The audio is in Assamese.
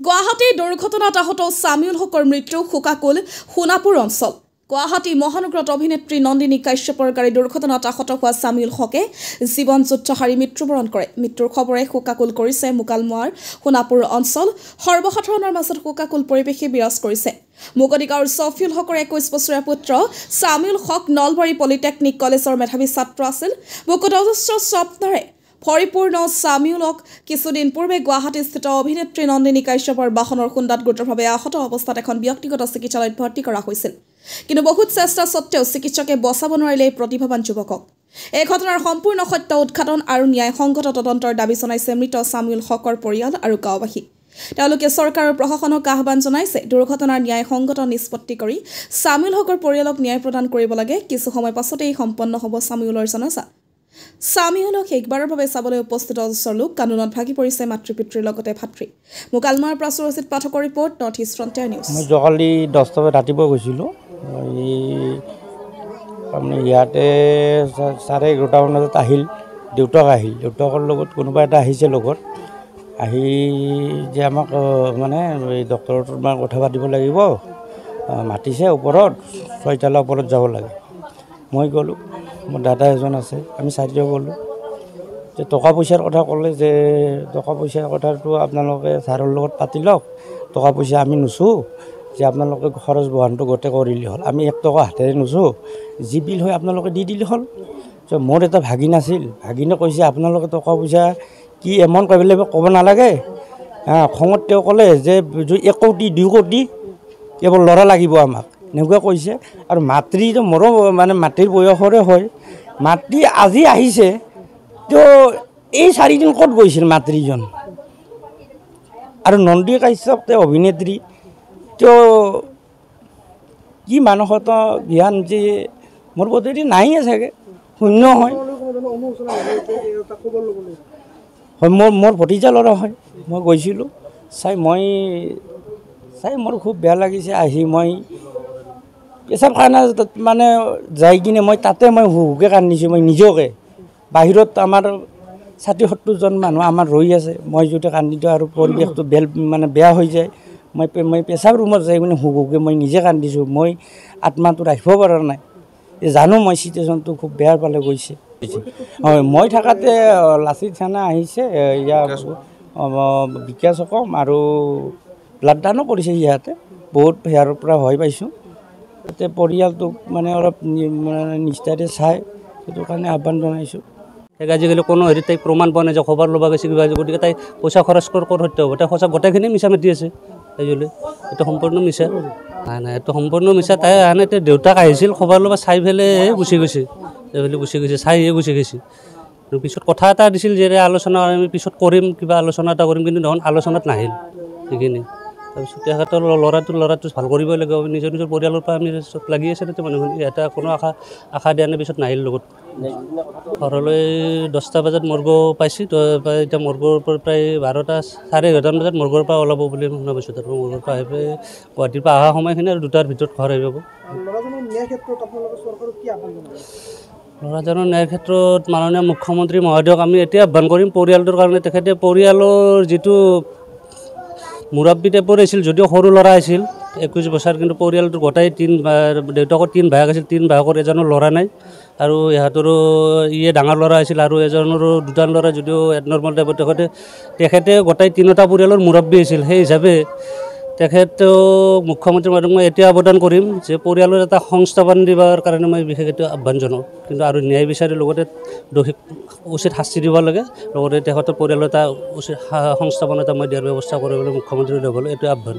গুৱাহাটী দুৰ্ঘটনাত আহত সামিউল হকৰ মৃত্যু শোকাকুল সোণাপুৰ অঞ্চল। গুৱাহাটী মহানগৰত অভিনেত্ৰী নন্দিনী কাশ্যপৰ গাড়ী দুৰ্ঘটনাত আহত হোৱা সামিউল হকে জীৱন যুদ্ধ হাৰি মৃত্যুবৰণ কৰে। মৃত্যুৰ খবৰে শোকাকুল কৰিছে মুকালমুৱাৰ সোণাপুৰ অঞ্চল। সৰ্বসাধাৰণৰ মাজত শোকাকুল পৰিৱেশে বিৰাজ কৰিছে। মুকলি গাঁৱৰ ছফিউল হকৰ 21 বছৰীয়া পুত্ৰ সামিউল হক নলবাৰী পলিটেকনিক কলেজৰ মেধাৱী ছাত্ৰ আছিল। বুকুত অজস্ৰ স্বপ্নৰে পৰিপূৰ্ণ সামিউলক কিছুদিন পূৰ্বে গুৱাহাটীস্থিত অভিনেত্ৰী নন্দিনী কাশ্যপৰ বাহনৰ খুন্দাত গুৰুতৰভাৱে আহত অৱস্থাত এখন ব্যক্তিগত চিকিৎসালয়ত ভৰ্তি কৰা হৈছিল। কিন্তু বহুত চেষ্টা সত্ত্বেও চিকিৎসকে বচাব নোৱাৰিলে এই প্ৰতিভাৱান যুৱকক। এই ঘটনাৰ সম্পূৰ্ণ সত্য উদ্ঘাটন আৰু ন্যায়সংগত তদন্তৰ দাবী জনাইছে মৃত সামিউল হকৰ পৰিয়াল আৰু গাঁওবাসী। তেওঁলোকে চৰকাৰ আৰু প্ৰশাসনক আহ্বান জনাইছে দুৰ্ঘটনাৰ ন্যায়সংগত নিষ্পত্তি কৰি সামিউল হকৰ পৰিয়ালক ন্যায় প্ৰদান কৰিব লাগে। কিছু সময় পাছতেই সম্পন্ন হ'ব সামিউলৰ জানাজা। সামিউলক শেষবাৰৰ বাবে চাবলৈ উপস্থিত অজস্ৰ লোক কান্দোনত ভাগি পৰিছে মাতৃ পিতৃৰ লগতে ভাতৃ। মুকালমুৱাৰ পৰা সুৰজিত পাঠকৰ report, north east frontier news. মই যোৱাকালি 10টা বজাত ৰাতিপুৱা গৈছিলোঁ। তাৰমানে ইয়াতে 11:30 বজাত আহিল, দেউতাকৰ লগত কোনোবা এটা আহিছে লগত আহি যে আমাক মানে এই ডক্টৰৰ কথা পাতিব লাগিব, মাতিছে ওপৰত 6 ওপৰত যাব লাগে। মই গ'লোঁ, মোৰ দাদা এজন আছে, আমি 4জন গ'লোঁ। যে টকা পইচাৰ কথা ক'লে যে টকা পইচাৰ কথাটো আপোনালোকে ছাৰৰ লগত পাতি লওক, টকা পইচা আমি নুচোঁ, যে আপোনালোকে খৰচ বহনটো গোটেই কৰিলে হ'ল, আমি 1 টকা হাতেৰে নুচোঁ, যি বিল হয় আপোনালোকে দি দিলে হ'ল। মোৰ এটা ভাগিন আছিল, ভাগিনে কৈছে আপোনালোকে টকা পইচা কি এমাউণ্ট ক'ব নালাগে। খঙত তেওঁ ক'লে যে 1 কোটি 2 কোটি কেৱল ল'ৰা লাগিব আমাক, এনেকুৱা কৈছে। আৰু মাতৃটো মোৰো মানে মাতৃৰ বয়সৰে হয়, মাতৃ আজি আহিছে, তেওঁ এই 4 দিন ক'ত গৈছিল মাতৃজন। আৰু নন্দিনী কাশ্যপ তেওঁ অভিনেত্ৰী, তেওঁ কি মানসিকতা জ্ঞান যে মোৰ বোধেদি নাইয়ে চাগে, শূন্য হয়। মোৰ ভতিজা ল'ৰা হয়। মই গৈছিলোঁ চাই মোৰ খুব বেয়া লাগিছে। আহি মই পেচাবখানা মানে যাই কিনে মই তাতে হুকে কান্দিছোঁ। মই নিজকে বাহিৰত আমাৰ 60-70জন মানুহ আমাৰ ৰৈ আছে, মই যদি কান্দি দিওঁ আৰু পৰিৱেশটো মানে বেয়া হৈ যায়। মই পেচাব ৰুমত যাই মানে হুকে মই নিজে কান্দিছোঁ। মই আত্মাটো ৰাখিব পৰা নাই। জানো মই চিটুৱেশ্যনটো খুব বেয়া পালে গৈছে। হয়, মই থাকাতে লাচিত থানা আহিছে, ইয়াৰ বিকাশ কম আৰু ব্লাড দানো কৰিছে ইয়াতে, বহুত ইয়াৰ পৰা ভয় পাইছোঁ। তাতে পৰিয়ালটোক মানে অলপ নিষ্ঠাৰে চাই, সেইটো কাৰণে আহ্বান জনাইছোঁ। আজিকালি কোনো তাই প্ৰমাণ পোৱা নাই যে খবৰ ল'ব গৈছে কিবা, গতিকে তাই পইচা খৰচ ক'ত সত্য হ'ব। তাই সঁচা গোটেইখিনি মিছা মাতি আছে আজিলৈ, এইটো সম্পূৰ্ণ মিছা। নাই এইটো সম্পূৰ্ণ মিছা। তাই আনে দেউতাক আহিছিল খবৰ ল'ব, চাই পেলাই গুচি গৈছে, চাইহে গুচি গৈছে। পিছত কথা এটা দিছিল যে আলোচনা আমি পিছত কৰিম, কিবা আলোচনা এটা কৰিম, কিন্তু দেখোন আলোচনাত নাহিল সেইখিনি। তাৰপিছত তেখেতৰ ল'ৰাটো ভাল কৰিবই লাগিব, নিজৰ পৰিয়ালৰ পৰা আমি চব লাগি আছে তাতে মানুহখিনি। এটা কোনো আশা দিয়া নাই, পিছত নাহিল লগত। ঘৰলৈ 10টা বজাত মৰ্গ পাইছোঁ, তো এতিয়া মৰ্গৰ পৰা প্ৰায় 12:30 বজাত মৰ্গৰ পৰা ওলাব বুলি শুনা পাইছোঁ। তাৰপৰা মৰ্গৰ পৰা আহি পেলাই গুৱাহাটীৰ পৰা অহা সময়খিনি আৰু 2টাৰ ভিতৰত ঘৰ আহি পাব। ল'ৰাজনৰ ন্যায়ৰ ক্ষেত্ৰত মাননীয় মুখ্যমন্ত্ৰী মহোদয়ক আমি এতিয়া আহ্বান কৰিম পৰিয়ালটোৰ কাৰণে। তেখেতে পৰিয়ালৰ যিটো মুৰব্বী টাইপৰ আছিল, যদিও সৰু ল'ৰা আছিল 21 বছৰ, কিন্তু পৰিয়ালটোৰ গোটেই দেউতাকৰ 3 ভায়েক আছিল, 3 ভায়েকৰ এজনৰ ল'ৰা নাই। আৰু ইহঁতৰো ডাঙৰ ল'ৰা আছিল, আৰু এজনৰো 2টা ল'ৰা, যদিও নৰ্মেল টাইপৰ। তেখেতে গোটেই 3টা পৰিয়ালৰ মুৰব্বী আছিল। সেই হিচাপে তেখেতক মুখ্যমন্ত্ৰী মহোদয়ক মই এতিয়া আবেদন কৰিম যে পৰিয়ালৰ এটা সংস্থাপন দিবৰ কাৰণে মই বিশেষ এটা আহ্বান জনাওঁ। কিন্তু আৰু ন্যায় বিচাৰি লগতে দোষীক উচিত শাস্তি দিব লাগে, লগতে তেখেতৰ পৰিয়ালৰ এটা উচিত সংস্থাপন এটা মই দিয়াৰ ব্যৱস্থা কৰিবলৈ মুখ্যমন্ত্ৰীৰ লগলৈ এইটো আহ্বান।